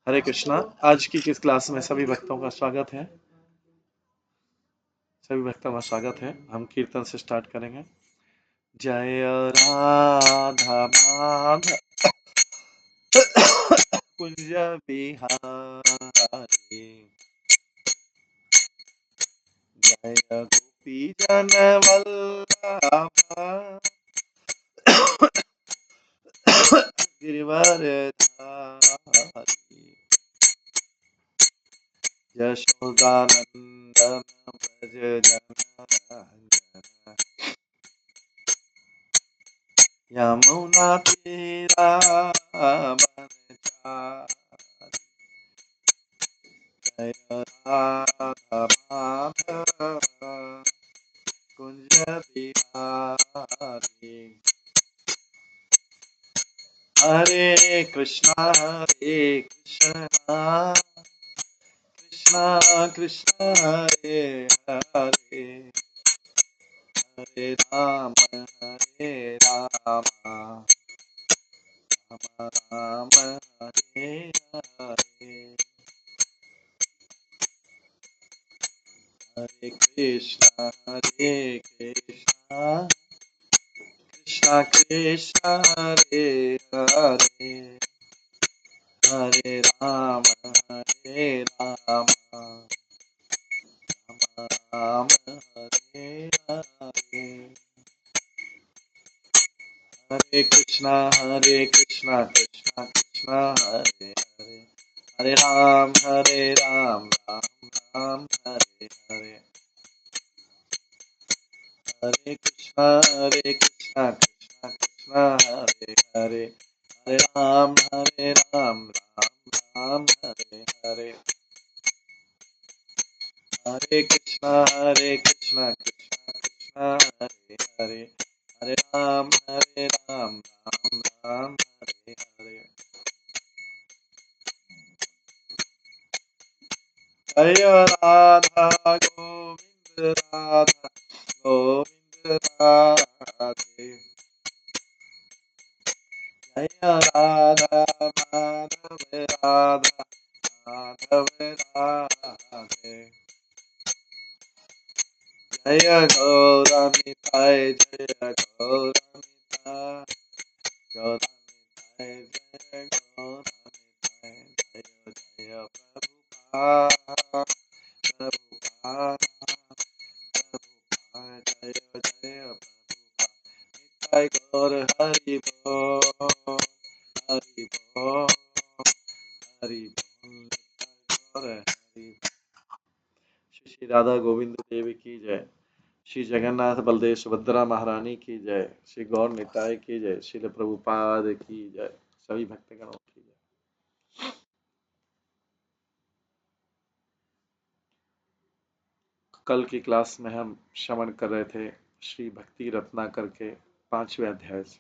हरे कृष्णा। आज की किस क्लास में सभी भक्तों का स्वागत है। सभी भक्तों का स्वागत है। हम कीर्तन से स्टार्ट करेंगे। जय राधा माधव कुंज बिहारी, जय गोपी जन वल्लभ गिरिवरधारी, यशोदानंदन व्रज जन यमुना तीरा वनचारी, जय राधा माधव कुंज बिहारी। हरे कृष्णा कृष्णा कृष्णा हरे हरे, हरे राम राम राम हरे हरे, हरे कृष्णा कृष्णा कृष्णा हरे हरे, हरे राम राम राम हरे हरे, हरे कृष्णा कृष्णा कृष्णा हरे हरे, हरे राम राम राम हरे हरे, हरे कृष्णा कृष्णा कृष्णा हरे हरे, हरे राम राम राम हरे हरे, हरे कृष्णा कृष्णा कृष्णा हरे हरे, हरे राम राम राम हरे हरे, जय राधा गोविंद राधा गोविंद राधे, जय राधा माधव राधा माधव राधे, जय गौरमिताय जय गौरमिताय गौरमिताय जय गौरमिताय, जय जय प्रभुपाद प्रभुपाद प्रभुपाद, जय जय प्रभुपाद, निताय गौर हरि बोल हरि बोल हरि बोल, निताय गौर हरि। श्री श्री राधा गोविंद देव की जय, श्री जगन्नाथ बलदेव सुभद्रा महारानी की जय, श्री गौर निताय की जय, श्रील प्रभुपाद की जय, सभी भक्तगणों की जय। कल की क्लास में हम श्रवण कर रहे थे श्री भक्ति रत्नाकर के 5वें अध्याय से।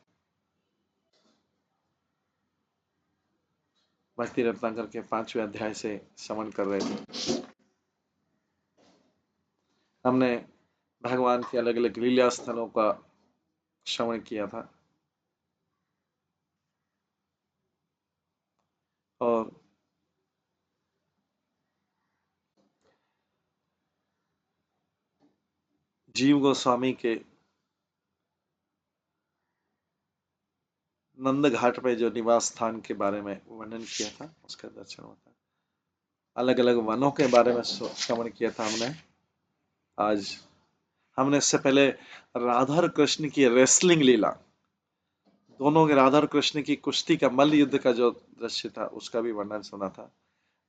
भक्ति रत्नाकर के 5वें अध्याय से श्रवण कर रहे थे। हमने भगवान के अलग अलग लीला स्थलों का श्रवण किया था और जीव गोस्वामी के नंद घाट पे जो निवास स्थान के बारे में वर्णन किया था, उसका दर्शन होता है। अलग अलग वनों के बारे में श्रवण किया था हमने। आज हमने इससे पहले राधा और कृष्ण की रेसलिंग लीला, दोनों के राधा और कृष्ण की कुश्ती का मल्ल युद्ध का जो दृश्य था उसका भी वर्णन सुना था।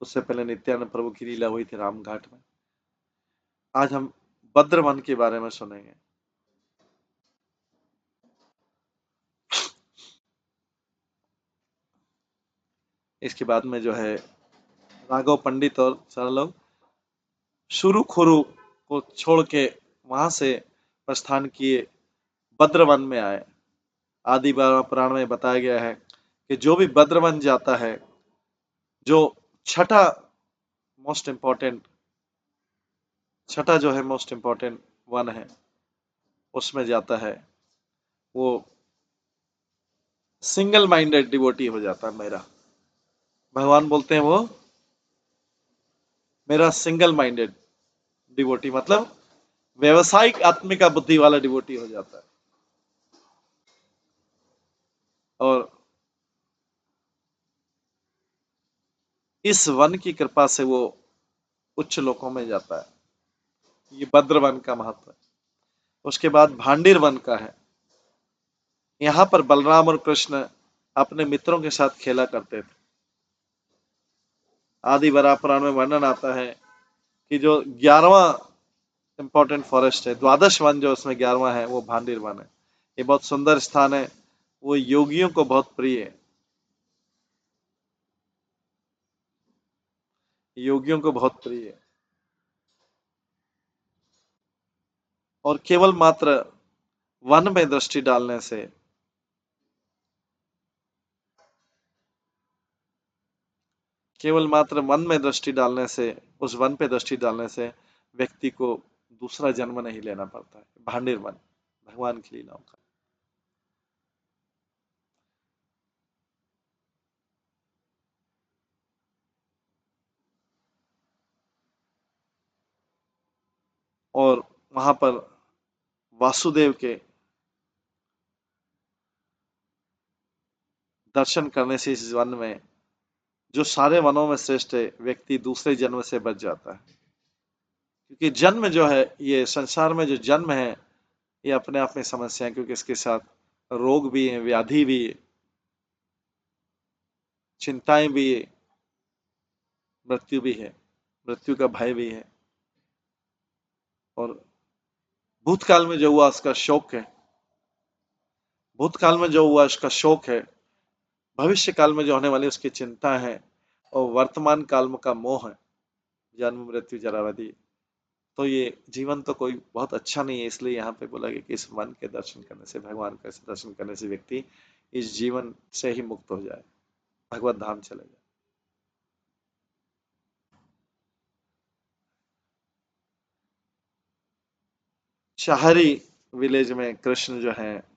उससे पहले नित्यानंद प्रभु की लीला हुई थी रामघाट में। आज हम भद्रवन के बारे में सुनेंगे। इसके बाद में जो है राघव पंडित और सारे लोग शुरू खुरू को छोड़ के वहां से प्रस्थान किए, भद्रवन में आए। आदि पुराण में बताया गया है कि जो भी भद्रवन जाता है, जो छठा मोस्ट इंपॉर्टेंट छठा जो है मोस्ट इंपॉर्टेंट वन है, उसमें जाता है, वो सिंगल माइंडेड डिवोटी हो जाता है मेरा। भगवान बोलते हैं वो मेरा सिंगल माइंडेड डिवोटी, मतलब व्यवसायिक आत्मिका बुद्धि वाला डिवोटी हो जाता है। और इस वन की कृपा से वो उच्च लोकों में जाता है। ये भद्र वन का महत्व है। उसके बाद भांडिर वन का है। यहाँ पर बलराम और कृष्ण अपने मित्रों के साथ खेला करते थे। आदि वराह पुराण में वर्णन आता है कि जो 11वां इंपॉर्टेंट फॉरेस्ट है, द्वादश वन जो उसमें 11वां है, वो भांडिर वन है। ये बहुत सुंदर स्थान है। वो योगियों को बहुत प्रिय है। योगियों को बहुत प्रिय है। और केवल मात्र वन में दृष्टि डालने से, केवल मात्र वन में दृष्टि डालने से, उस वन पे दृष्टि डालने से व्यक्ति को दूसरा जन्म नहीं लेना पड़ता है। भांडिर वन भगवान की लीलाओं का। और वहां पर वासुदेव के दर्शन करने से इस वन में, जो सारे वनों में श्रेष्ठ है, व्यक्ति दूसरे जन्म से बच जाता है। क्योंकि जन्म जो है, ये संसार में जो जन्म है, ये अपने आप में समस्या है, क्योंकि इसके साथ रोग भी है, व्याधि भी है, चिंताएं भी है, मृत्यु भी है, मृत्यु का भय भी है। और भूतकाल में जो हुआ उसका शोक है, भूतकाल में जो हुआ उसका शोक है, भविष्य काल में जो होने वाली उसकी चिंता है, और वर्तमान काल में का मोह है, जन्म मृत्यु जरा व्याधि। तो ये जीवन तो कोई बहुत अच्छा नहीं है। इसलिए यहाँ पे बोला गया कि इस मन के दर्शन करने से, भगवान का दर्शन करने से व्यक्ति इस जीवन से ही मुक्त हो जाए, भगवत धाम चले जाए। शहरी विलेज में कृष्ण जो है,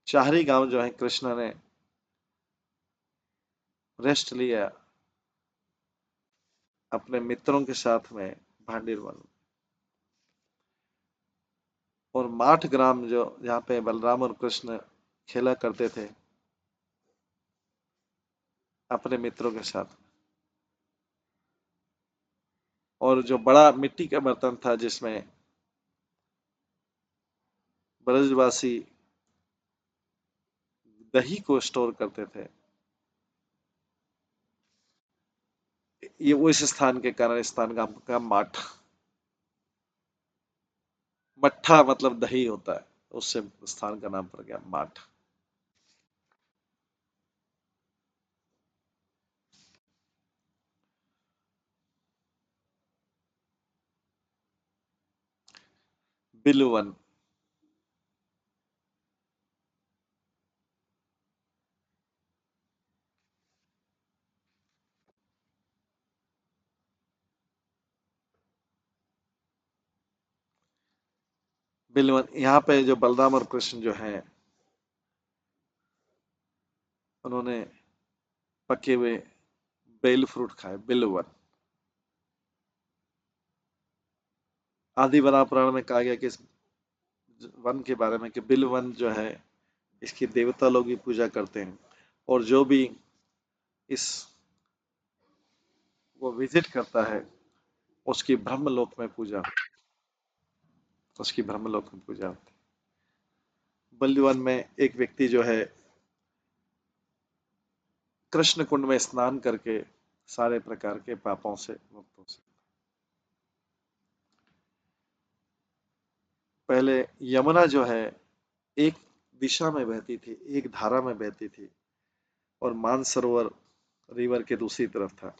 शहरी गांव जो है, कृष्ण ने रेस्ट लिया अपने मित्रों के साथ में भांडीर वन। और माठ ग्राम जो, जहाँ पे बलराम और कृष्ण खेला करते थे अपने मित्रों के साथ। और जो बड़ा मिट्टी का बर्तन था जिसमें ब्रजवासी दही को स्टोर करते थे, ये वो इस स्थान के कारण इस स्थान का माठ, मट्ठा मतलब दही होता है, उससे स्थान का नाम पड़ गया माठ। बिलवन। बिलवन, यहाँ पे जो बलराम और कृष्ण जो हैं, उन्होंने पके हुए बेल फ्रूट खाए, बिलवन। आदि वराह पुराण में कहा गया कि इस वन के बारे में कि बिलवन जो है, इसकी देवता लोग भी पूजा करते हैं। और जो भी इस वो विजिट करता है, उसकी ब्रह्मलोक में पूजा, उसकी ब्रह्मलोक में पूजा होती है। बलिवन में एक व्यक्ति जो है, कृष्ण कुंड में स्नान करके सारे प्रकार के पापों से मुक्त हो सकता। पहले यमुना जो है, एक दिशा में बहती थी, एक धारा में बहती थी, और मानसरोवर रिवर के दूसरी तरफ था।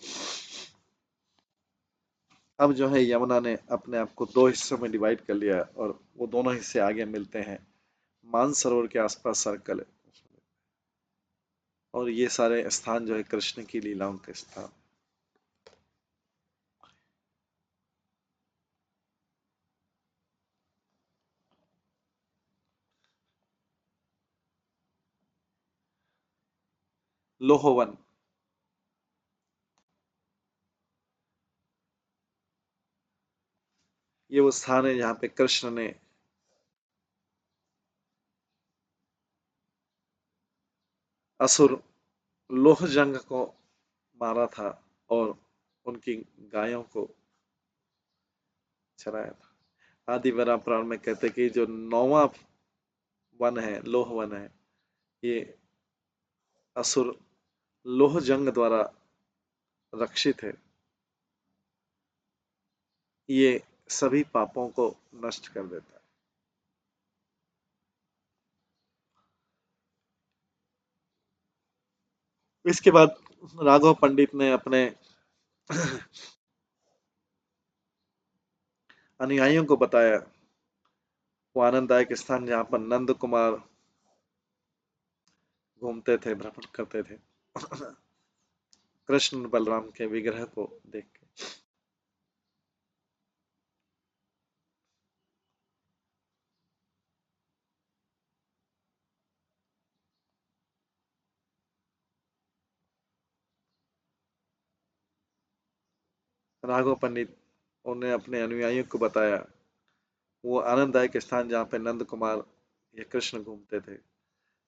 अब जो है यमुना ने अपने आप को दो हिस्सों में डिवाइड कर लिया, और वो दोनों हिस्से आगे मिलते हैं, मानसरोवर के आसपास सर्कल है। और ये सारे स्थान जो है कृष्ण की लीलाओं के स्थान। लोहवन, ये वो स्थान है जहाँ पे कृष्ण ने असुर लोहजंग को मारा था और उनकी गायों को चराया था। आदि वरा पुराण में कहते हैं कि जो 9वां वन है, लोह वन है, ये असुर लोहजंग द्वारा रक्षित है। ये सभी पापों को नष्ट कर देता है। इसके बाद राघव पंडित ने अपने अनुयायियों को बताया वो आनंददायक स्थान जहाँ पर नंद कुमार घूमते थे, भ्रमण करते थे कृष्ण बलराम के विग्रह को देख के। राघव पंडित उन्हें अपने अनुयायियों को बताया वो आनंददायक स्थान जहाँ पे नंद कुमार या कृष्ण घूमते थे।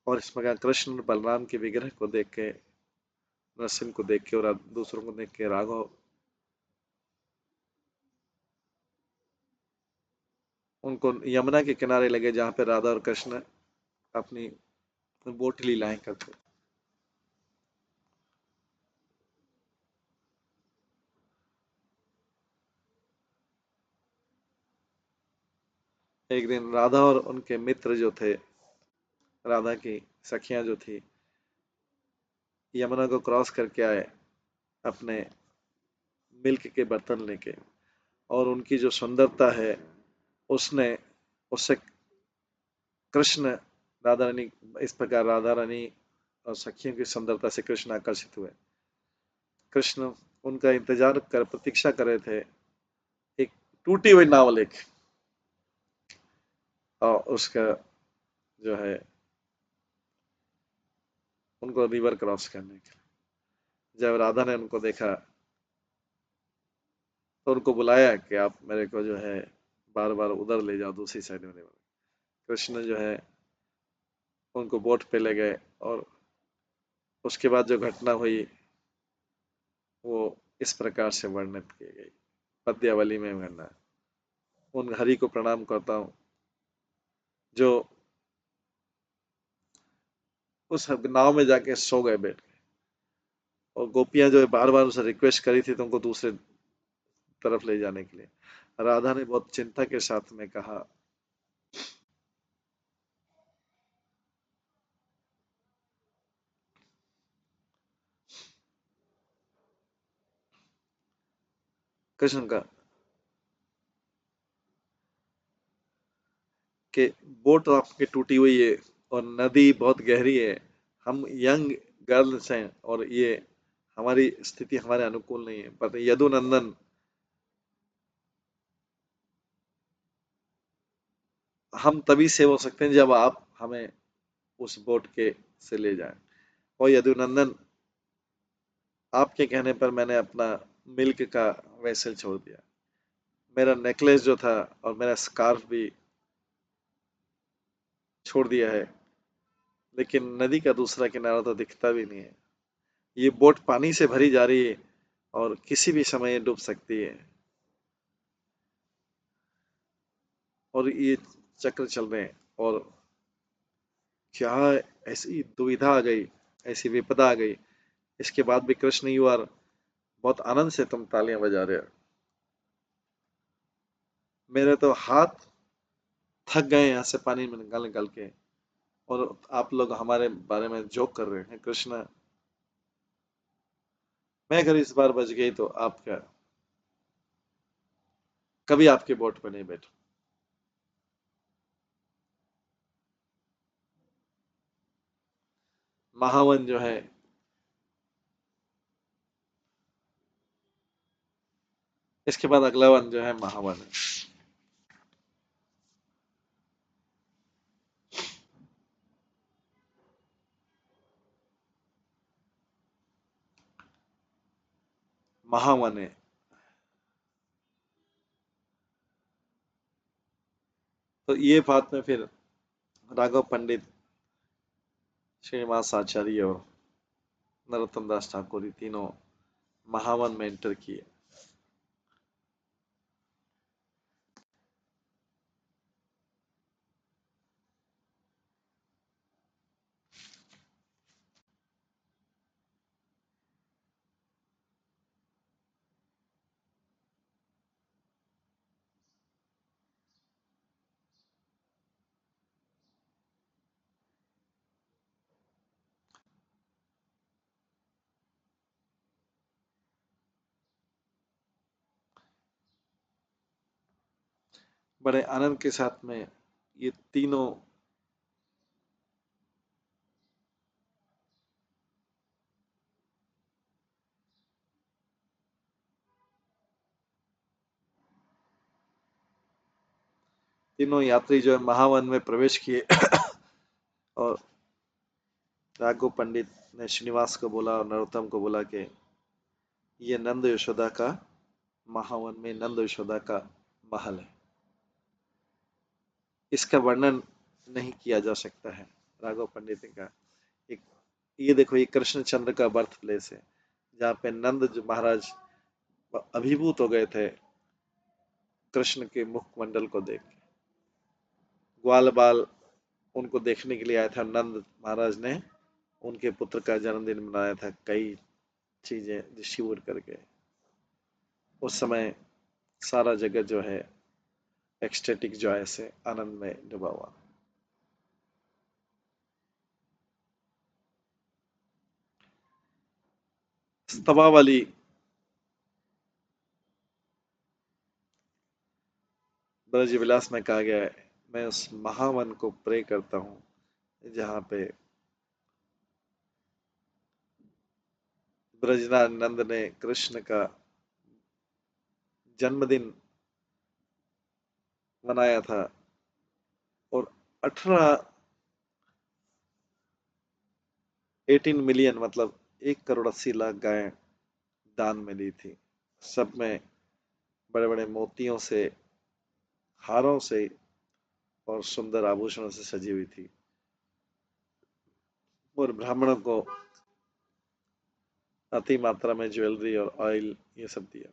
और इस प्रकार कृष्ण बलराम के विग्रह को देख के, नरसिंह को देख के और दूसरों को देख के राघव उनको यमुना के किनारे लगे जहाँ पे राधा और कृष्ण अपनी बोट लीलाएं करते। एक दिन राधा और उनके मित्र जो थे, राधा की सखियां जो थी, यमुना को क्रॉस करके आए अपने मिल्क के बर्तन लेके। और उनकी जो सुंदरता है उसने उससे कृष्ण राधा रानी, इस प्रकार राधा रानी और सखियों की सुंदरता से कृष्ण आकर्षित हुए। कृष्ण उनका इंतजार कर प्रतीक्षा कर रहे थे एक टूटी हुई नाव लेके, और उसका जो है उनको रिवर क्रॉस करने के लिए जब राधा ने उनको देखा तो उनको बुलाया कि आप मेरे को जो है बार बार उधर ले जाओ, दूसरी साइड में रिवर। कृष्ण जो है उनको बोट पे ले गए और उसके बाद जो घटना हुई वो इस प्रकार से वर्णित की गई पद्यावली में वर्णना। उन हरि को प्रणाम करता हूँ जो उस नाव में जाके सो गए बैठ के। और गोपियां जो है बार बार उसे रिक्वेस्ट करी थी तुमको दूसरे तरफ ले जाने के लिए। राधा ने बहुत चिंता के साथ में कहा, कृष्ण का कि बोट आपकी टूटी हुई है और नदी बहुत गहरी है, हम यंग गर्ल्स हैं और ये हमारी स्थिति हमारे अनुकूल नहीं है, पर यदुनंदन हम तभी सेव हो सकते हैं जब आप हमें उस बोट के से ले जाएं। और यदुनंदन आपके कहने पर मैंने अपना मिल्क का वेसल छोड़ दिया, मेरा नेकलेस जो था और मेरा स्कार्फ भी छोड़ दिया है, लेकिन नदी का दूसरा किनारा तो दिखता भी नहीं है। ये बोट पानी से भरी जा रही है और किसी भी समय ये डूब सकती है। और ये चक्र चल रहे हैं और क्या ऐसी दुविधा आ गई, ऐसी विपदा आ गई। इसके बाद भी कृष्ण यू आर बहुत आनंद से तुम तालियां बजा रहे हो, मेरे तो हाथ थक गए यहाँ से पानी में निकाल निकाल के, और आप लोग हमारे बारे में जोक कर रहे हैं। कृष्ण, मैं अगर इस बार बच गई तो आप क्या, कभी आपके बोट पे नहीं बैठो। महावन जो है इसके बाद अगला वन जो है महावन है। महावन है, तो ये बात में फिर राघव पंडित, श्रीनिवास आचार्य और नरोत्तम दास ठाकुर ये तीनों महावन में एंटर किए। बड़े आनंद के साथ में ये तीनों तीनों यात्री जो है महावन में प्रवेश किए और राघव पंडित ने श्रीनिवास को बोला और नरोत्तम को बोला कि ये नंद यशोदा का महावन में नंद यशोदा का महल है, इसका वर्णन नहीं किया जा सकता है। राघव पंडित ने कहा एक, ये देखो ये कृष्णचंद्र का बर्थ प्लेस है, जहाँ पे नंद जो महाराज अभिभूत हो गए थे कृष्ण के मुखमंडल को देख के। ग्वाल बाल उनको देखने के लिए आया था, नंद महाराज ने उनके पुत्र का जन्मदिन मनाया था, कई चीजें डिस्ट्रीब्यूट करके। उस समय सारा जगत जो है एक्सटेटिक जॉय से आनंद में डूबा हुआ। स्तवा वाली ब्रज विलास में कहा गया है, मैं उस महावन को प्रे करता हूँ जहाँ पे ब्रजनाथ नंद ने कृष्ण का जन्मदिन मनाया था और 18 मिलियन मतलब 1 करोड़ 80 लाख गायें दान में दी थी। सब में बड़े बड़े मोतियों से, हारों से और सुंदर आभूषणों से सजी हुई थी और ब्राह्मणों को अति मात्रा में ज्वेलरी और ऑयल ये सब दिया।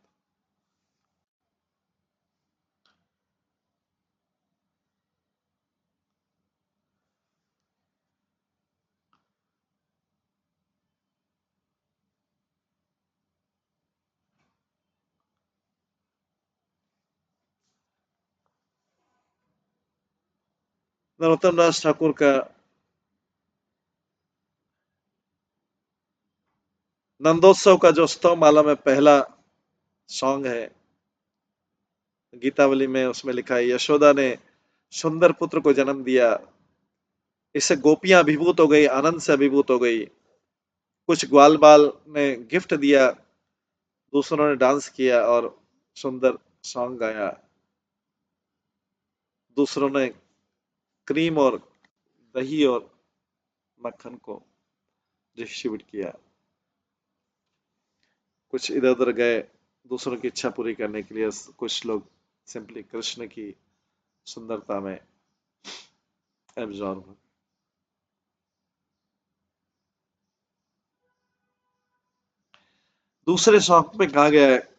नरोत्तम दास ठाकुर का नंदोत्सव का जो स्तव माला में पहला सॉन्ग है गीतावली में, उसमें लिखा है यशोदा ने सुंदर पुत्र को जन्म दिया, इससे गोपियां अभिभूत हो गई, आनंद से अभिभूत हो गई। कुछ ग्वाल बाल ने गिफ्ट दिया, दूसरों ने डांस किया और सुंदर सॉन्ग गाया, दूसरों ने क्रीम और दही और मक्खन को डिस्ट्रीब्यूट किया, कुछ इधर उधर गए दूसरों की इच्छा पूरी करने के लिए, कुछ लोग सिंपली कृष्ण की सुंदरता में एब्जॉर्ब। दूसरे सॉन्ग में कहा गया है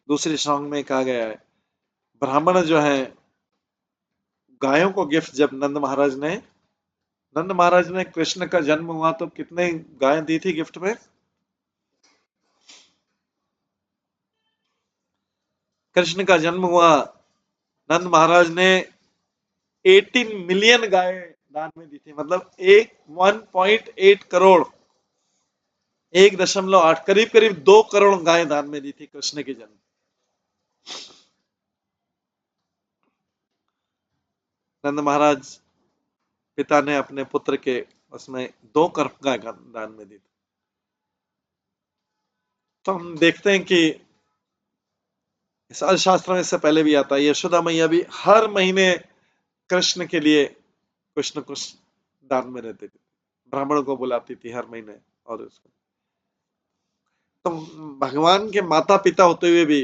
दूसरे सॉन्ग में कहा गया है ब्राह्मण जो है गायों को गिफ्ट, जब नंद महाराज ने कृष्ण का जन्म हुआ तो कितने गायें दी थी गिफ्ट में? कृष्ण का जन्म हुआ, नंद महाराज ने 18 मिलियन गायें दान में दी थी, मतलब 1.8 करोड़, 1.8 करीब करीब 2 करोड़ गायें दान में दी थी कृष्ण के जन्म। नंद महाराज पिता ने अपने पुत्र के उसमें 2 गर्भ गाय का दान में दी। तो हम देखते हैं कि शास्त्र में इससे पहले भी आता है, यशोदा मैया भी हर महीने कृष्ण के लिए कुछ न कुछ दान में रहती थी, ब्राह्मणों को बुलाती थी हर महीने। और उसको तो भगवान के माता पिता होते हुए भी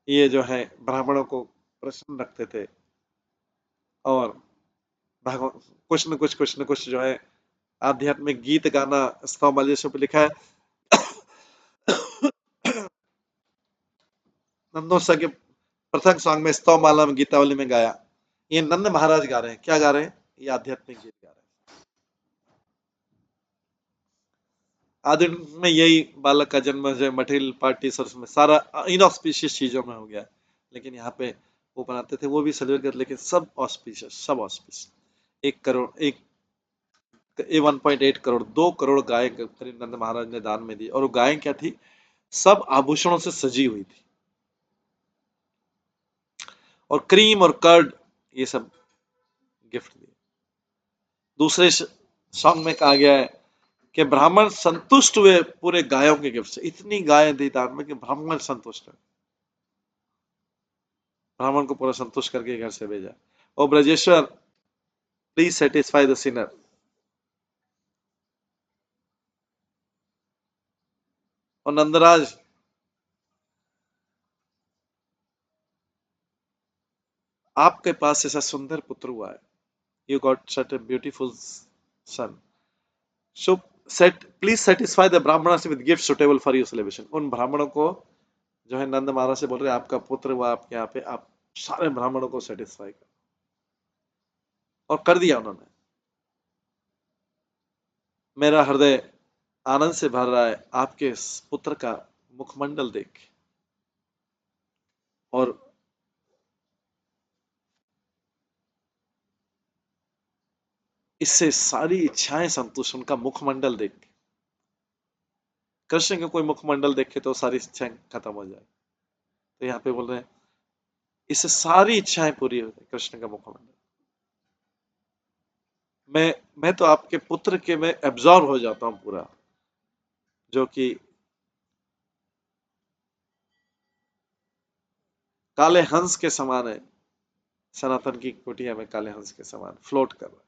ये जो है ब्राह्मणों को प्रसन्न रखते थे, और भगवान कुछ न कुछ जो है आध्यात्मिक गीत गाना स्तवमाल जैसे पे लिखा है। नंदोत्सव के प्रथम सॉन्ग में स्तवमाला में गीतावली में गाया, ये नंद महाराज गा रहे हैं। क्या गा रहे हैं? ये आध्यात्मिक गीत गा रहे हैं। आधुनिक में यही बालक का जन्म जो मटेरियल पार्टीज और उसमें सारा इनऑस्पिशियस चीजों में हो गया, लेकिन यहाँ पे वो बनाते थे, वो भी सेलिब्रेट करते, लेकिन सब ऑस्पिशियस, सब ऑस्पिशियस। 1 करोड़, 1.8 करोड़, 2 करोड़ गाय करीब नंद महाराज ने दान में दी। और वो गाय क्या थी? सब आभूषणों से सजी हुई थी, और क्रीम और कर्ड ये सब गिफ्ट दिए। दूसरे सॉन्ग में कहा गया है कि ब्राह्मण संतुष्ट हुए पूरे गायों के गिफ्ट से। इतनी गाय दी दान में कि ब्राह्मण संतुष्ट है, ब्राह्मण को पूरा संतुष्ट करके घर से भेजा। और Brajeshwar please satisfy the sinner. और नंदराज आपके पास ऐसा सुंदर पुत्र हुआ है, you got such a beautiful son, so set please satisfy the Brahmin with gift suitable for your celebration. उन ब्राह्मणों को जो है नंद महाराज से बोल रहे हैं, आपका पुत्र हुआ आपके यहाँ पे, आप सारे ब्राह्मणों को सेटिस्फाई कर। और कर दिया उन्होंने। मेरा हृदय आनंद से भर रहा है आपके पुत्र का मुखमंडल देख। और इससे सारी इच्छाएं संतुष्ट, उनका मुखमंडल देख के। कृष्ण का कोई मुखमंडल देखे तो सारी इच्छाएं खत्म हो जाए। तो यहाँ पे बोल रहे हैं इससे सारी इच्छाएं पूरी हो जाए, कृष्ण का मुखमंडल। मैं तो आपके पुत्र के में एब्जॉर्ब हो जाता हूं पूरा, जो कि काले हंस के समान है, सनातन की कुटिया में काले हंस के समान फ्लोट कर रहा है।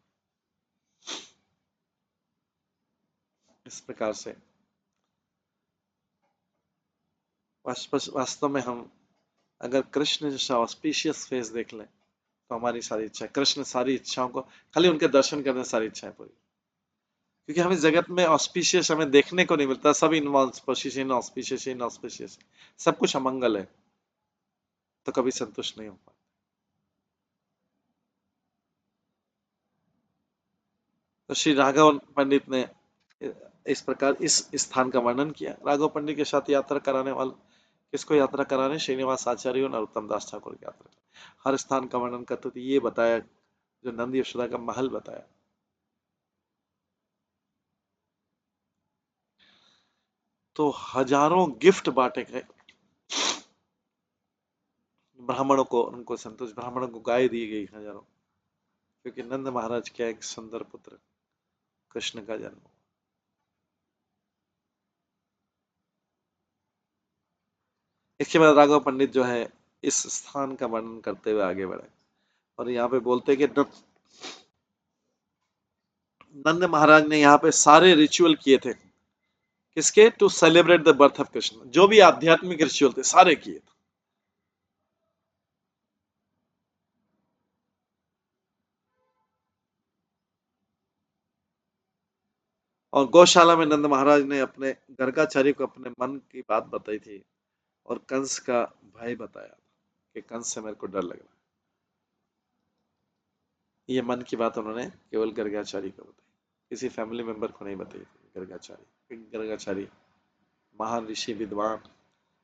इस प्रकार से वास्तव में हम अगर कृष्ण जैसा ऑस्पिशियस फेस देख लें तो हमारी सारी इच्छा, कृष्ण सारी इच्छाओं को, खाली उनके दर्शन करने सारी इच्छाएं पूरी। क्योंकि हमें जगत में ऑस्पिशियस हमें देखने को नहीं मिलता, सब इनऑस्पिशियस इनऑस्पिशियस, सब कुछ अमंगल है, तो कभी संतुष्ट नहीं हो पाता। तो श्री राघव पंडित ने इस प्रकार इस स्थान का वर्णन किया। राघव पंडित के साथ यात्रा कराने वाले किसको यात्रा कराने? श्रीनिवास आचार्य और नरोत्तम दास ठाकुर की यात्रा। हर स्थान का वर्णन करते थे, ये बताया जो नंद यशोदा का महल बताया। तो हजारों गिफ्ट बांटे गए ब्राह्मणों को, उनको संतोष, ब्राह्मणों को गाय दी गई हजारों, क्योंकि नंद महाराज के एक सुंदर पुत्र कृष्ण का जन्म। इसके बाद राघव पंडित जो है इस स्थान का वर्णन करते हुए आगे बढ़े, और यहाँ पे बोलते कि नंद महाराज ने यहाँ पे सारे रिचुअल किए थे, किसके? To celebrate the birth of Krishna. जो भी आध्यात्मिक रिचुअल थे सारे किए थे। और गौशाला में नंद महाराज ने अपने गर्गाचार्य को अपने मन की बात बताई थी, और कंस का भय बताया कि कंस से मेरे को डर लग रहा है। ये मन की बात उन्होंने केवल गर्गाचार्य को बताई, किसी फैमिली मेंबर को नहीं बताई थी। गर्गाचार्य महान ऋषि विद्वान,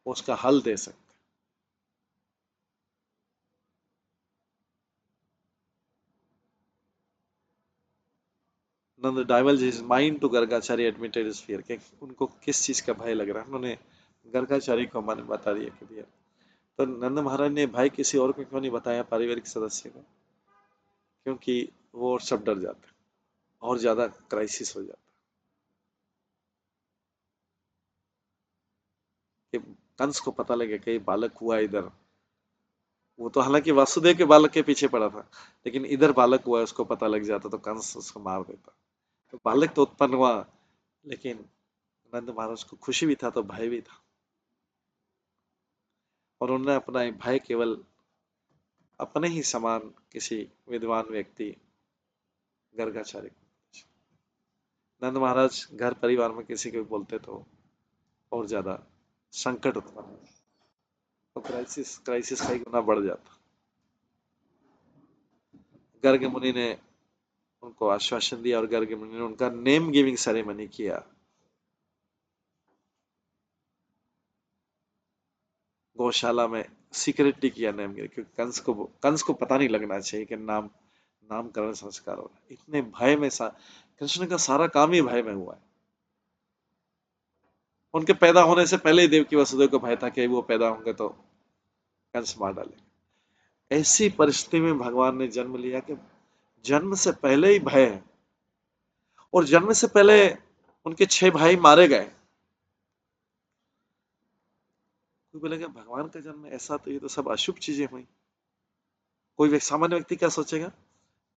उसका हल दे सकते। Nand diverts his mind to Gargacharya admitted his fear, कि उनको किस चीज का भय लग रहा है, उन्होंने गर्गाचार्य को मन बता दिया कि भैया। तो नंद महाराज ने भाई किसी और को क्यों नहीं बताया, पारिवारिक सदस्य को? क्योंकि वो और सब डर जाते हैं, और ज्यादा क्राइसिस हो जाता है कि कंस को पता लगे कि बालक हुआ इधर। वो तो हालांकि वासुदेव के बालक के पीछे पड़ा था, लेकिन इधर बालक हुआ उसको पता लग जाता तो कंस उसको मार देता। तो बालक तो उत्पन्न हुआ, लेकिन नंद महाराज को खुशी भी था तो भय भी था, और उन्होंने अपना भय केवल अपने ही समान किसी विद्वान व्यक्ति गर्गाचार्य को। नंद महाराज घर परिवार में किसी को भी बोलते तो और ज्यादा संकट उत्पन्न होता, तो क्राइसिस क्राइसिस कई गुना बढ़ जाता। गर्ग मुनि ने उनको आश्वासन दिया और गर्ग मुनि ने उनका नेम गिविंग सेरेमनी किया। गौशाला में सीक्रेटली किया नेम गिविंग, क्योंकि कंस को पता नहीं लगना चाहिए कि नामकरण संस्कार हो रहा है। इतने भय में कृष्ण का सारा काम ही भय में हुआ है। उनके पैदा होने से पहले ही देवकी वसुदेव को भय था कि वो पैदा होंगे तो कंस मार डालेंगे। ऐसी परिस्थिति में भगवान ने जन्म लिया कि जन्म से पहले ही भय है, और जन्म से पहले उनके 6 भाई मारे गए। कोई बोलेगा भगवान का जन्म ऐसा, तो ये तो सब अशुभ चीजें हुई। कोई सामान्य व्यक्ति क्या सोचेगा,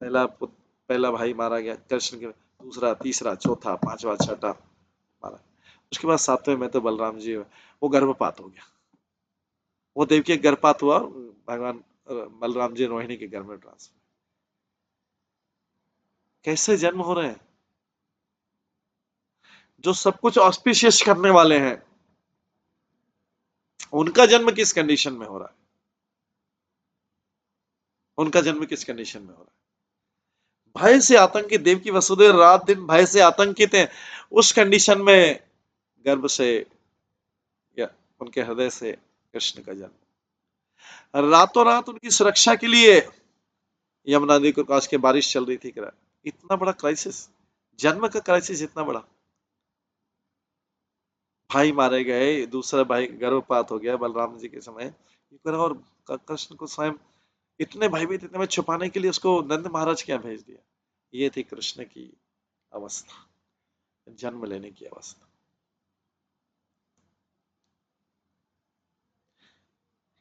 पहला भाई मारा गया कृष्ण के, दूसरा तीसरा चौथा पांचवा छठा मारा, उसके बाद 7वें में तो बलराम जी वो गर्भपात हो गया। वो देवकी के गर्भपात हुआ, भगवान बलराम जी रोहिणी के गर्भ में ट्रांसफर। कैसे जन्म हो रहे हैं, जो सब कुछ ऑस्पिशियस करने वाले हैं, उनका जन्म किस कंडीशन में हो रहा है, उनका जन्म किस कंडीशन में हो रहा है। भय से आतंकित देवकी वसुदेव रात दिन भय से आतंकित हैं। उस कंडीशन में गर्भ से या उनके हृदय से कृष्ण का जन्म। रातों रात उनकी सुरक्षा के लिए यमुना नदी के पास के बारिश चल रही थी। इतना बड़ा क्राइसिस, जन्म का क्राइसिस इतना बड़ा। भाई मारे गए, दूसरा भाई गर्भपात हो गया बलराम जी के समय, और कृष्ण को स्वयं इतने भयभीत, इतने में छुपाने के लिए उसको नंद महाराज क्या भेज दिया। ये थी कृष्ण की अवस्था, जन्म लेने की अवस्था।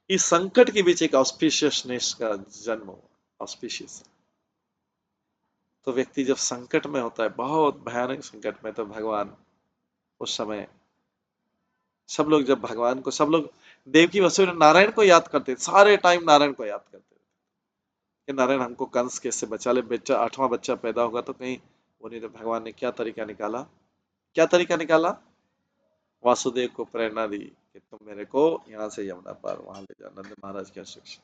इस संकट के बीच एक ऑस्पिशियसनेस का जन्म हुआ। ऑस्पिशियस, तो व्यक्ति जब संकट में होता है, बहुत भयानक संकट में, तो भगवान उस समय, सब लोग जब भगवान को, सब लोग देवकी वसुदेव नारायण को याद करते, सारे टाइम नारायण को याद करते कि नारायण हमको कंस के से बचा ले, बच्चा 8वां बच्चा पैदा होगा तो कहीं वो नहीं। तो भगवान ने क्या तरीका निकाला, क्या तरीका निकाला, वासुदेव को प्रेरणा दी कि तुम मेरे को यहाँ से यमुना पार वहां ले जाओ, नंद महाराज की शिक्षा।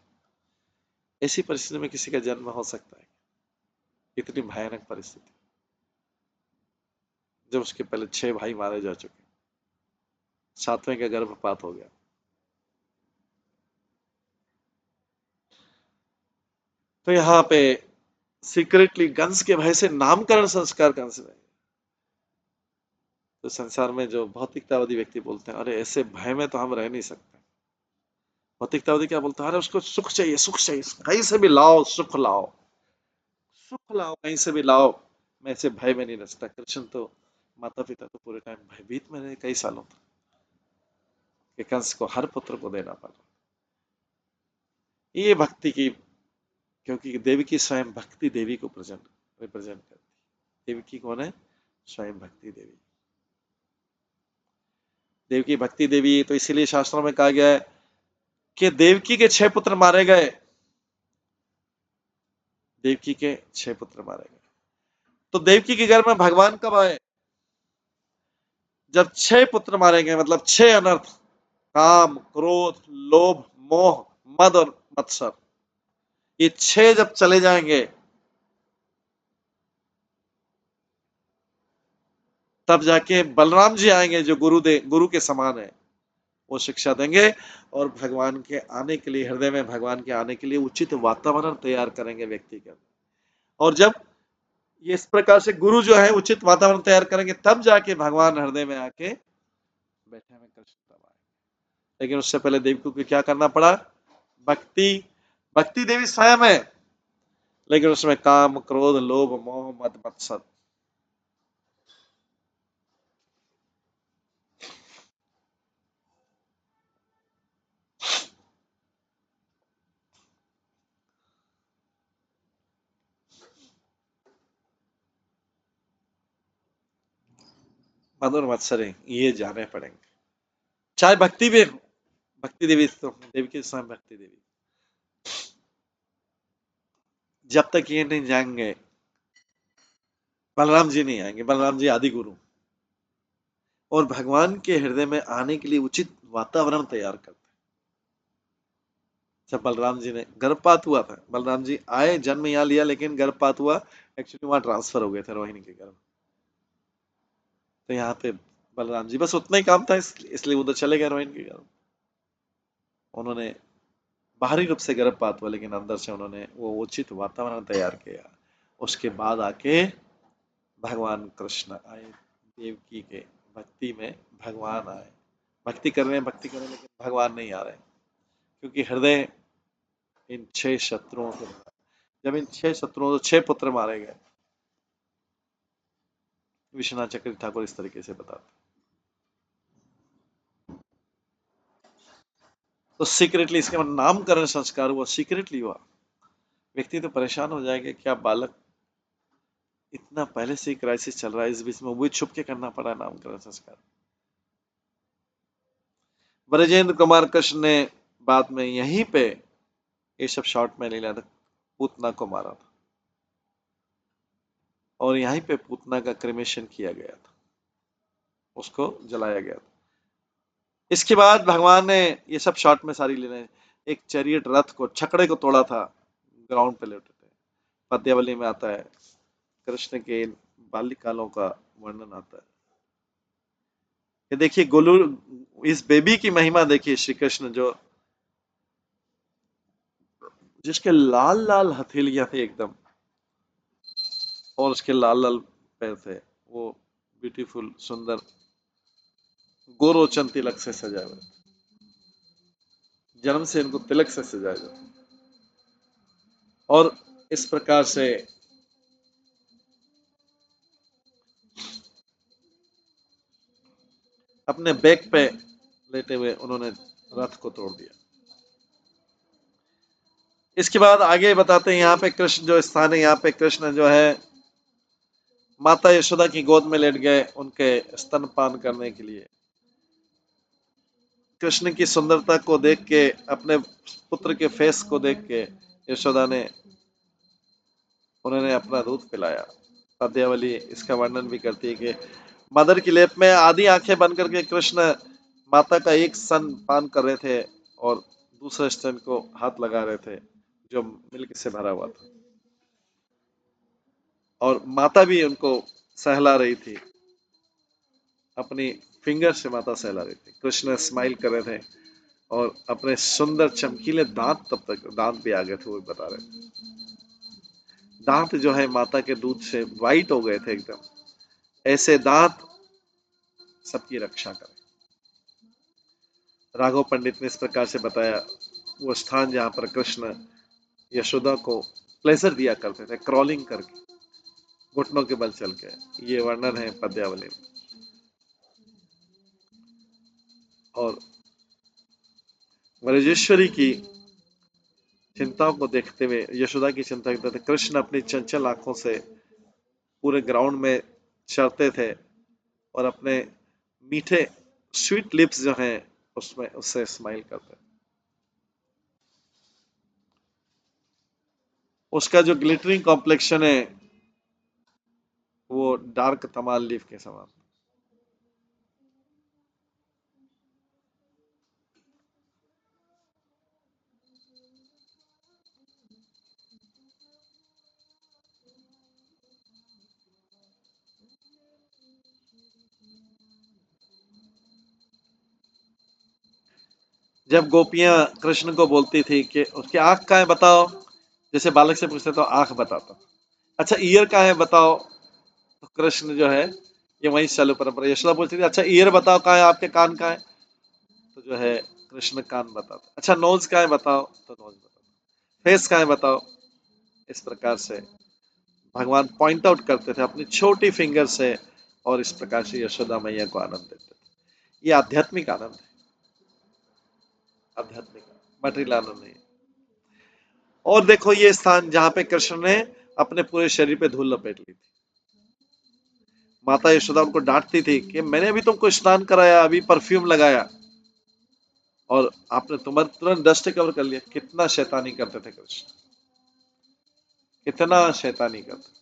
ऐसी परिस्थिति में किसी का जन्म हो सकता है, इतनी भयानक परिस्थिति, जब उसके पहले 6 भाई मारे जा चुके, 7वें का गर्भपात हो गया। तो यहाँ पे सीक्रेटली कंस के भय से नामकरण संस्कार कंस ने। तो संसार में जो भौतिकतावादी व्यक्ति बोलते हैं, अरे ऐसे भय में तो हम रह नहीं सकते। भौतिकतावादी क्या बोलता है, अरे उसको सुख चाहिए, सुख चाहिए, कहीं से भी लाओ, सुख लाओ, सुख लाओ, कहीं से भी लाओ, मैं ऐसे भय में नहीं रह सकता। कृष्ण तो, माता पिता तो पूरे टाइम भयभीत में रहे कई सालों तक, कि कंस को हर पुत्र को देना पड़ा। ये भक्ति की, क्योंकि देवी की स्वयं भक्ति देवी को रिप्रेजेंट करती। देवी की कौन है, स्वयं भक्ति देवी। देवकी भक्ति देवी, तो इसीलिए शास्त्रों में कहा गया है कि देवकी के 6 पुत्र मारे गए, देवकी के 6 पुत्र मारे गए। तो देवकी के घर में भगवान कब आए, जब 6 पुत्र मारे गए, मतलब 6 अनर्थ, काम क्रोध लोभ मोह मद और मत्सर, ये 6 जब चले जाएंगे, तब जाके बलराम जी आएंगे जो गुरु के समान है। वो शिक्षा देंगे और भगवान के आने के लिए, हृदय में भगवान के आने के लिए उचित वातावरण तैयार करेंगे व्यक्ति का। और जब ये इस प्रकार से गुरु जो है उचित वातावरण तैयार करेंगे, तब जाके भगवान हृदय में आके बैठे में कृष्ण तब आए। लेकिन उससे पहले देवकी को क्या करना पड़ा, भक्ति, भक्ति देवी स्वयं है, लेकिन उसमें काम, क्रोध, लोभ, मोह, मद, मत्सर, मद और मत्सर हैं, ये जाने पड़ेंगे। चाहे भक्ति भी, भक्ति देवी तो देवी के स्वयं भक्ति देवी, जब तक ये नहीं जाएंगे, बलराम जी नहीं आएंगे। बलराम जी आदि गुरु, और भगवान के हृदय में आने के लिए उचित वातावरण तैयार करते। जब बलराम जी ने गर्भपात हुआ था, बलराम जी आए, जन्म यहाँ लिया, लेकिन गर्भपात हुआ, एक्चुअली वहां ट्रांसफर हो गए थे रोहिणी के गर्भ। तो यहाँ पे बलराम जी बस उतना ही काम था, इसलिए उधर चले गए रोहिणी के गर्भ। उन्होंने बाहरी रूप से गर्भपात हुआ, लेकिन अंदर से उन्होंने वो उचित वातावरण तैयार किया। उसके बाद आके भगवान कृष्ण आए, देवकी के भक्ति में भगवान आए। भक्ति कर रहे हैं, भक्ति कर रहे हैं, लेकिन भगवान नहीं आ रहे, क्योंकि हृदय इन 6 शत्रुओं को, जब इन 6 शत्रुओं, 6 पुत्र मारे गए। विश्वनाथ चक्रवर्ती ठाकुर इस तरीके से बताते। तो सीक्रेटली, इसके बाद नामकरण संस्कार हुआ, सीक्रेटली हुआ। व्यक्ति तो परेशान हो जाएगा, क्या बालक, इतना पहले से ही क्राइसिस चल रहा है, इस बीच में वो छुप के करना पड़ा नामकरण संस्कार। ब्रजेंद्र कुमार कृष्ण ने बाद में यहीं पे, ये सब शॉर्ट में नहीं लिया था, पूतना को मारा था, और यहीं पे पूतना का क्रिमेशन किया गया था, उसको जलाया गया था। इसके बाद भगवान ने, ये सब शॉर्ट में सारी लेने, एक चैरियट रथ को, छकड़े को तोड़ा था, ग्राउंड पे लेटे थे। पद्यावली में आता है, कृष्ण के बाल्यकालों का वर्णन आता है। ये देखिए गोलू, इस बेबी की महिमा देखिए, श्री कृष्ण जो, जिसके लाल लाल हथेलियां थी एकदम, और उसके लाल लाल पैर थे, वो ब्यूटीफुल सुंदर गोरोचन तिलक से सजाए हुए, जन्म से इनको तिलक से सजाया जाता। और इस प्रकार से अपने बैक पे लेटे हुए उन्होंने रथ को तोड़ दिया। इसके बाद आगे बताते हैं, यहाँ पे कृष्ण जो स्थान है, यहाँ पे कृष्ण जो है माता यशोदा की गोद में लेट गए उनके स्तनपान करने के लिए। कृष्ण की सुंदरता को देख के, अपने पुत्र के फेस को देख के यशोदा ने, उन्होंने अपना दूध पिलाया। पद्यावली इसका वर्णन भी करती है कि मदर की लेप में आधी आंखें बंद करके कृष्ण माता का एक स्तन पान कर रहे थे, और दूसरे स्तन को हाथ लगा रहे थे जो मिल्क से भरा हुआ था, और माता भी उनको सहला रही थी, अपनी फिंगर से माता सहला रही थी। कृष्ण स्माइल कर रहे थे, और अपने सुंदर चमकीले दांत, तब तक दांत भी आ गए थे, वो बता रहे। दांत जो है माता के दूध से वाइट हो गए थे एकदम। ऐसे दांत सबकी रक्षा करें। राघव पंडित ने इस प्रकार से बताया, वो स्थान जहां पर कृष्ण यशोदा को प्लेजर दिया करते थे, क्रॉलिंग करके, घुटनों के बल चल के, ये वर्णन है पद्यावली में। और ब्रजेश्वरी की चिंताओं को देखते हुए, यशोदा की चिंता करते थे, कृष्ण अपनी चंचल आंखों से पूरे ग्राउंड में चरते थे, और अपने मीठे स्वीट लिप्स जो हैं उसमें उससे स्माइल करते। उसका जो ग्लिटरिंग कॉम्प्लेक्शन है, वो डार्क तमाल लीफ के समान। जब गोपियां कृष्ण को बोलती थी कि उसकी आंख कहाँ है बताओ, जैसे बालक से पूछते तो आंख बताता, अच्छा ईयर कहाँ है बताओ, तो कृष्ण जो है, ये वही चालू परंपरा। यशोदा पूछती थी, अच्छा ईयर बताओ कहाँ है, आपके कान कहाँ है, तो जो है कृष्ण कान बताता। अच्छा नोज कहाँ है बताओ, तो नोज बताता। फेस कहाँ है बताओ, इस प्रकार से भगवान पॉइंट आउट करते थे अपनी छोटी फिंगर से, और इस प्रकार से यशोदा मैया को आनंद देते थे। ये आध्यात्मिक आनंद है, आध्यात्मिक मटेरियल आनंद नहीं। और देखो ये स्थान जहां पे कृष्ण ने अपने पूरे शरीर पे धूल लपेट ली थी। माता यशोदा उनको डांटती थी कि मैंने अभी तुमको स्नान कराया, अभी परफ्यूम लगाया, और आपने तुम्हारे तुरंत डस्ट कवर कर लिया। कितना शैतानी करते थे कृष्ण, कितना शैतानी करते।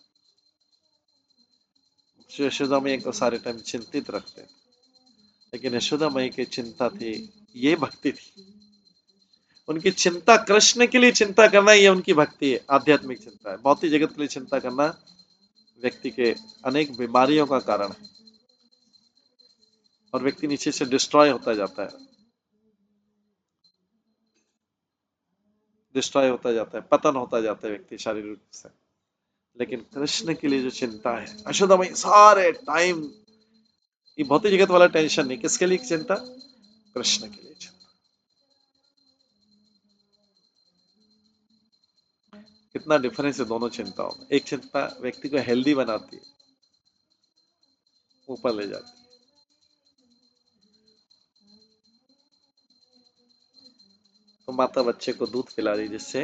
यशोदा मैया को सारे टाइम चिंतित रखते, लेकिन यशोदा मैया की चिंता थी, ये भक्ति थी उनकी। चिंता कृष्ण के लिए चिंता करना, ये उनकी भक्ति है, आध्यात्मिक चिंता है। भौतिक जगत के लिए चिंता करना व्यक्ति के अनेक बीमारियों का कारण है, और व्यक्ति नीचे से डिस्ट्रॉय होता जाता है, डिस्ट्रॉय होता जाता है, पतन होता जाता है व्यक्ति शारीरिक रूप से। लेकिन कृष्ण के लिए जो चिंता है, यशोदा मैया सारे टाइम ये भौतिक जगत वाला टेंशन नहीं, किसके लिए चिंता? कृष्ण के लिए चिंता। कितना डिफरेंस है दोनों चिंताओं में। एक चिंता व्यक्ति को हेल्दी बनाती है, ऊपर ले जाती है। तो माता बच्चे को दूध पिला रही जिससे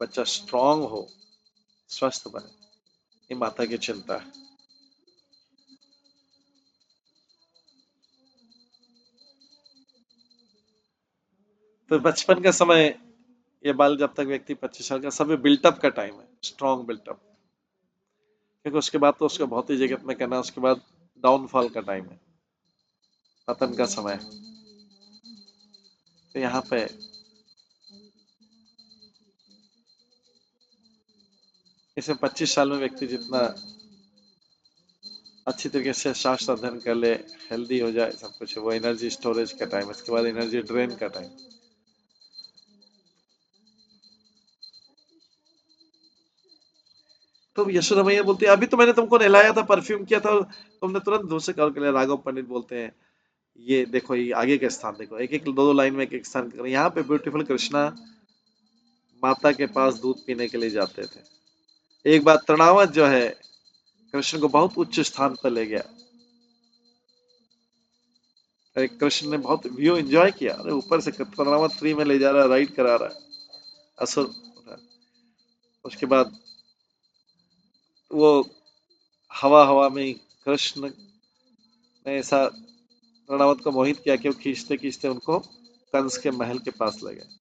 बच्चा स्ट्रांग हो, स्वस्थ बने, ये माता की चिंता है। तो बचपन का समय, ये बाल जब तक व्यक्ति 25 साल का, सब बिल्टअप का टाइम है, स्ट्रॉन्ग बिल्टअप। क्योंकि उसके बाद तो उसको भौतिक जगत में करना, उसके बाद डाउनफॉल का टाइम है, पतन का समय। तो यहाँ पे इसे 25 साल में व्यक्ति जितना अच्छी तरीके से शास्त्र अध्ययन कर ले, हेल्दी हो जाए सब कुछ, वो एनर्जी स्टोरेज का टाइम, इसके बाद एनर्जी ड्रेन का टाइम। तो यशोदा मैया बोलती है अभी तो मैंने तुमको नहलाया था, परफ्यूम किया था, तुमने तुरंत दूसरे कॉल कर लिया। राघव पंडित बोलते हैं ये देखो, ये आगे का स्थान देखो, एक एक दो दो लाइन में एक एक स्थान कर, यहाँ पे ब्यूटीफुल कृष्णा माता के पास दूध पीने के लिए जाते थे। एक बार तृणावत जो है कृष्ण को बहुत उच्च स्थान पर ले गया। अरे कृष्ण ने बहुत व्यू एंजॉय किया, अरे ऊपर से तृणावत फ्री में ले जा रहा है, राइड करा रहा है असुर। उसके बाद वो हवा हवा में कृष्ण ने ऐसा तृणावत को मोहित किया कि वो खींचते खींचते उनको कंस के महल के पास ले गए।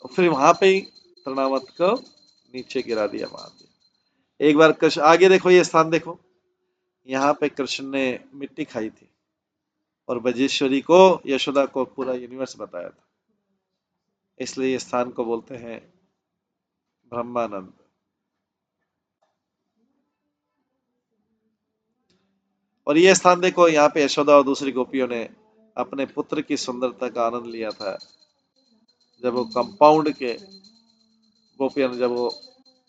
फिर वहां पे ही तृणावत को नीचे गिरा दिया, मार दिया। एक बार कृष्ण आगे देखो, ये स्थान देखो, यहाँ पे कृष्ण ने मिट्टी खाई थी और बजेश्वरी को, यशोदा को पूरा यूनिवर्स बताया था। इसलिए इस स्थान को बोलते हैं ब्रह्मानंद। और ये स्थान देखो, यहाँ पे यशोदा और दूसरी गोपियों ने अपने पुत्र की सुंदरता का आनंद लिया था, जब वो कंपाउंड के गोपियों ने, जब वो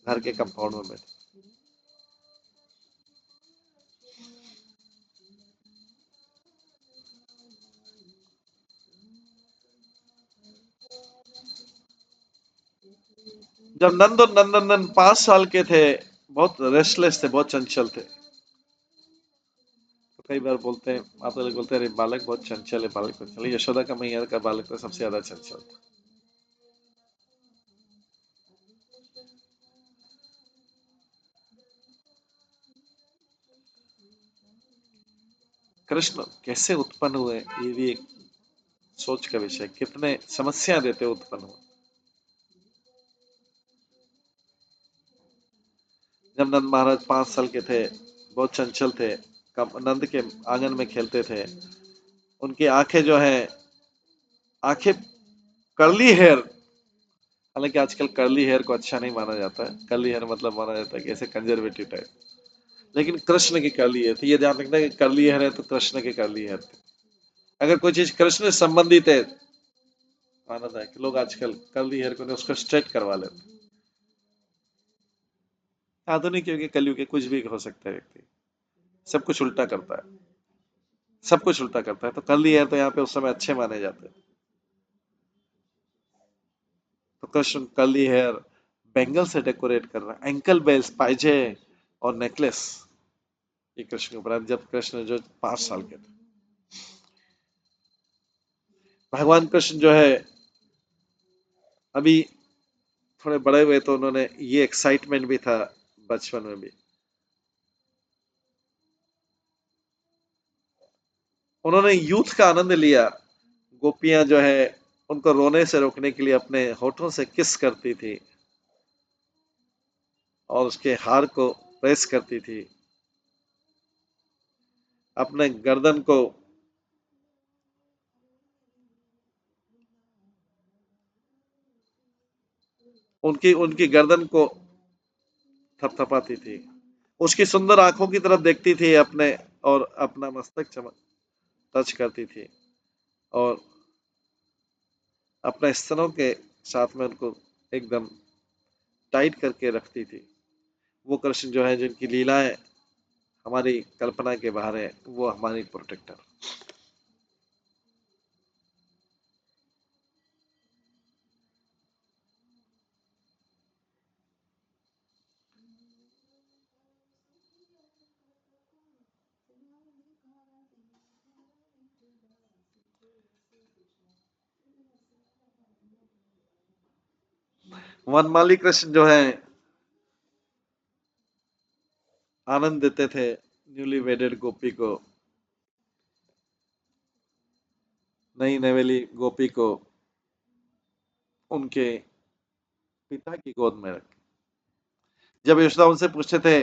घर के कंपाउंड में बैठे। जब नंद और नंदनंदन 5 साल के थे, बहुत रेस्टलेस थे, बहुत चंचल थे। तो कई बार बोलते हैं, माता लोग बोलते हैं, अरे बालक बहुत चंचल है, बालक चंचल है। यशोदा का मैया का बालक तो सबसे ज्यादा चंचल था। कृष्ण कैसे उत्पन्न हुए, ये भी एक सोच का विषय। कितने समस्या देते उत्पन्न हुए। जब नंद महाराज 5 साल के थे, बहुत चंचल थे, नंद के आंगन में खेलते थे। उनकी आंखें जो है, आंखें कर्ली हेयर, हालांकि आजकल कर्ली हेयर को अच्छा नहीं माना जाता है। कर्ली हेयर मतलब माना जाता है कि ऐसे कंजर्वेटिव टाइप। लेकिन कृष्ण की कर्ली हेयर थी, ये ध्यान रखना कि कर्ली हेयर है तो कृष्ण की कर्ली हेयर थी। अगर कोई चीज कृष्ण से संबंधित है, माना था कि लोग आजकल कर्ली हेयर को उसको स्ट्रेट करवा लेते। आधुनिक युग के कलयुग के कुछ भी हो सकता है व्यक्ति, सब कुछ उल्टा करता है, सब कुछ उल्टा करता है। तो कर्ली हेयर तो यहाँ पे उस समय अच्छे माने जाते हैं। तो कृष्ण कर्ली हेयर बैंगल से डेकोरेट कर रहा है, एंकल बेल्स, पाइजे और नेकलेस, ये कृष्ण के ऊपर जब कृष्ण जो 5 साल के थे। भगवान कृष्ण जो है अभी थोड़े बड़े हुए तो उन्होंने ये एक्साइटमेंट भी था बचपन में भी, उन्होंने यूथ का आनंद लिया। गोपियां जो है उनको रोने से रोकने के लिए अपने होठों से किस करती थी और उसके हार को प्रेस करती थी, अपने गर्दन को उनकी उनकी गर्दन को थपथपाती थी, उसकी सुंदर आंखों की तरफ देखती थी अपने, और अपना मस्तक चमक टच करती थी और अपने स्तनों के साथ में उनको एकदम टाइट करके रखती थी। वो कृष्ण जो है जिनकी लीलाएं हमारी कल्पना के बाहर है, वो हमारी प्रोटेक्टर। वनमाली कृष्ण जो है आनंद देते थे न्यूली वेडेड गोपी को, नई नवेली गोपी को उनके पिता की गोद में रख। जब यशोदा उनसे पूछते थे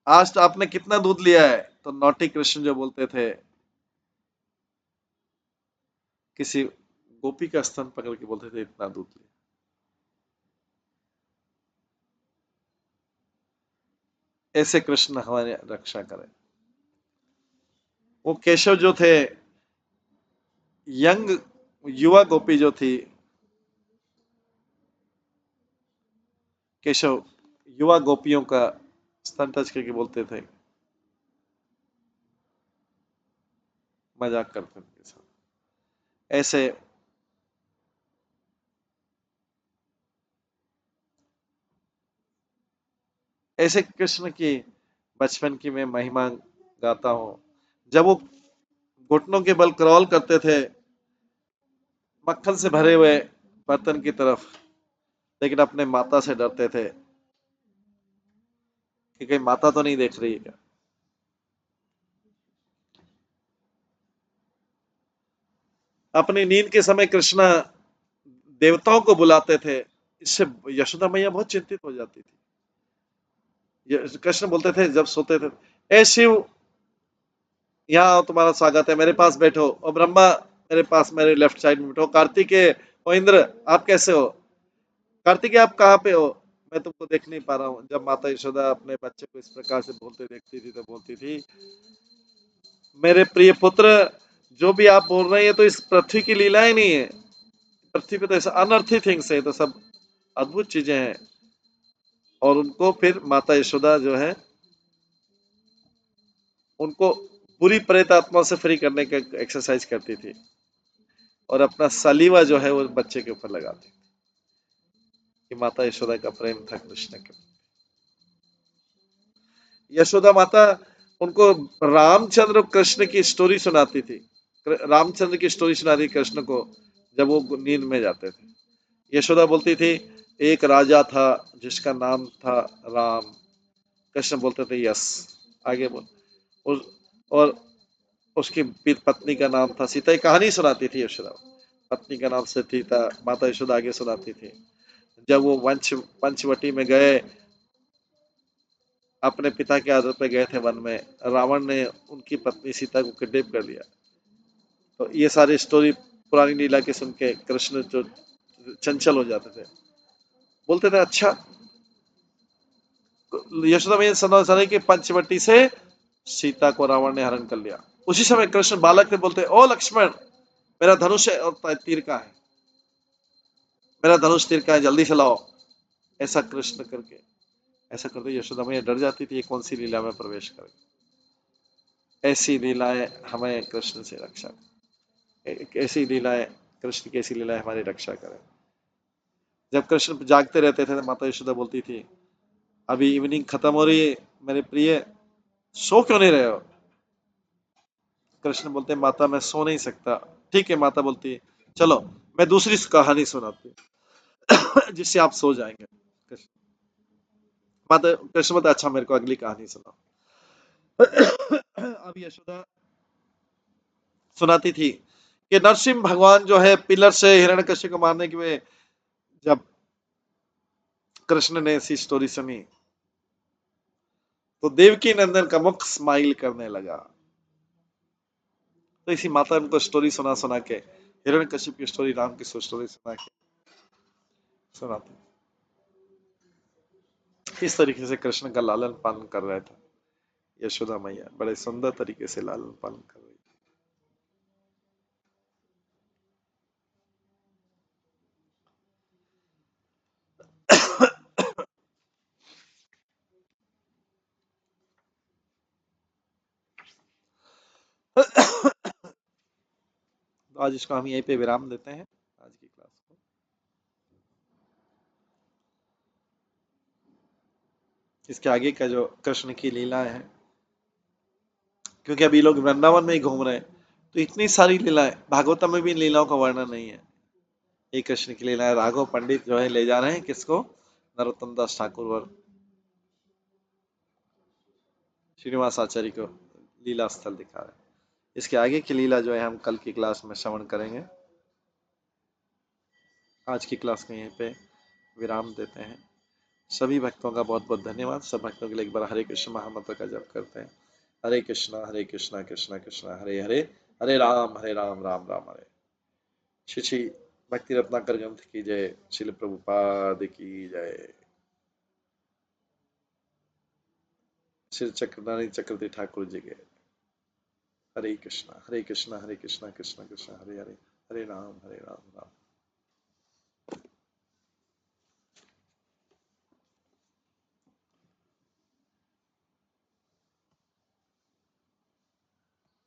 आज तो आपने कितना दूध लिया है, तो नौटी कृष्ण जो बोलते थे किसी गोपी का स्तन पकड़ के बोलते थे इतना दूध लिया। ऐसे कृष्ण हमारी रक्षा करें। वो केशव जो थे, यंग युवा गोपी जो थी, केशव युवा गोपियों का स्तन टच करके बोलते थे, मजाक करते थे उनके साथ। ऐसे ऐसे कृष्ण की बचपन की मैं महिमा गाता हूँ। जब वो घुटनों के बल क्रॉल करते थे मक्खन से भरे हुए बर्तन की तरफ, लेकिन अपने माता से डरते थे कि कहीं माता तो नहीं देख रही है क्या। अपनी नींद के समय कृष्णा देवताओं को बुलाते थे, इससे यशोदा मैया बहुत चिंतित हो जाती थी। कृष्ण बोलते थे जब सोते थे, ए शिव यहाँ आओ, तुम्हारा स्वागत है, मेरे पास बैठो। और ब्रह्मा मेरे पास मेरे लेफ्ट साइड में बैठो। कार्तिकेय और इंद्र आप कैसे हो? कार्तिकेय आप कहाँ पे हो? मैं तुमको देख नहीं पा रहा हूँ। जब माता यशोदा अपने बच्चे को इस प्रकार से बोलते देखती थी तो बोलती थी, मेरे प्रिय पुत्र, जो भी आप बोल रहे हैं ये तो इस पृथ्वी की लीलाएं नहीं है। पृथ्वी पे तो ऐसा अनर्थी थिंग्स है, तो सब अद्भुत चीजें हैं। और उनको फिर माता यशोदा जो है उनको पूरी प्रेत आत्मा से फ्री करने का एक्सरसाइज करती थी और अपना सलीवा जो है वो बच्चे के ऊपर लगाती थी कि माता यशोदा का प्रेम था कृष्ण के। यशोदा माता उनको रामचंद्र कृष्ण की स्टोरी सुनाती थी, रामचंद्र की स्टोरी सुनाती कृष्ण को जब वो नींद में जाते थे। यशोदा बोलती थी एक राजा था जिसका नाम था राम। कृष्ण बोलते थे यस, आगे बोल। उस, और उसकी पत्नी का नाम था सीता। कहानी सुनाती थी यशोदा, पत्नी का नाम से सीता। माता यशोदा आगे सुनाती थी जब वो पंचवटी में गए, अपने पिता के आदर पे गए थे वन में, रावण ने उनकी पत्नी सीता को किडनैप कर लिया। तो ये सारी स्टोरी पुरानी लीला के सुन के कृष्ण जो चंचल हो जाते थे, बोलते थे अच्छा। यशोदा मैया सुना कि पंचवटी से सीता को रावण ने हरण कर लिया। उसी समय कृष्ण बालक ने बोलते ओ लक्ष्मण, मेरा धनुष है और तीर का है, मेरा धनुष तीर का है, जल्दी से लाओ। ऐसा कृष्ण करके, ऐसा करते यशोदा मैया डर जाती थी ये कौन सी लीला में प्रवेश कर। ऐसी लीलाएं हमें कृष्ण से रक्षा, ऐसी लीलाएं कृष्ण की ऐसी लीलाएं हमारी रक्षा करें। जब कृष्ण जागते रहते थे तो माता यशोदा बोलती थी, अभी इवनिंग खत्म हो रही है मेरे प्रिय, सो क्यों नहीं रहे हो? कृष्ण बोलते, माता मैं सो नहीं सकता। ठीक है, माता बोलती है, चलो मैं दूसरी कहानी सुनाती हूँ जिससे आप सो जाएंगे। कृष्ण माता कृष्ण बोलते, अच्छा मेरे को अगली कहानी सुनाओ। अब यशोदा सुनाती थी कि नरसिंह भगवान जो है पिलर से हिरण्यकश्यप को मारने के लिए, जब कृष्ण ने ऐसी स्टोरी सुनी तो देवकी नंदन का मुख स्माइल करने लगा। तो इसी माता उनको स्टोरी सुना सुना के, हिरण्यकश्यप की स्टोरी, राम की स्टोरी सुना के सुनाती। इस तरीके से कृष्ण का लालन पालन कर रहे थे यशोदा मैया, बड़े सुंदर तरीके से लालन पालन कर रही थी। तो आज इसको हम यहीं पे विराम देते हैं, आज की क्लास को। इसके आगे का जो कृष्ण की लीला है, क्योंकि अभी लोग वृंदावन में ही घूम रहे हैं, तो इतनी सारी लीलाएं, भागवतम में भी इन लीलाओं का वर्णन नहीं है। ये कृष्ण की लीला है, राघव पंडित जो है ले जा रहे हैं किसको, नरोत्तम दास ठाकुर और श्रीनिवास आचार्य को लीला स्थल दिखा रहे हैं। इसके आगे की लीला जो है हम कल की क्लास में श्रवण करेंगे। आज की क्लास को यहीं पे विराम देते हैं। सभी भक्तों का बहुत बहुत धन्यवाद। सब भक्तों के लिए एक बार हरे कृष्ण महामंत्र का जप करते हैं। हरे कृष्णा कृष्णा कृष्णा हरे हरे, हरे राम राम राम हरे। श्री श्री भक्ति रत्नाकर ग्रंथ की जय, श्रील प्रभुपाद की जय, श्री चक्रधारी चक्रवर्ती ठाकुर जी के। हरे कृष्णा कृष्णा कृष्णा कृष्णा हरे हरे, हरे राम राम राम।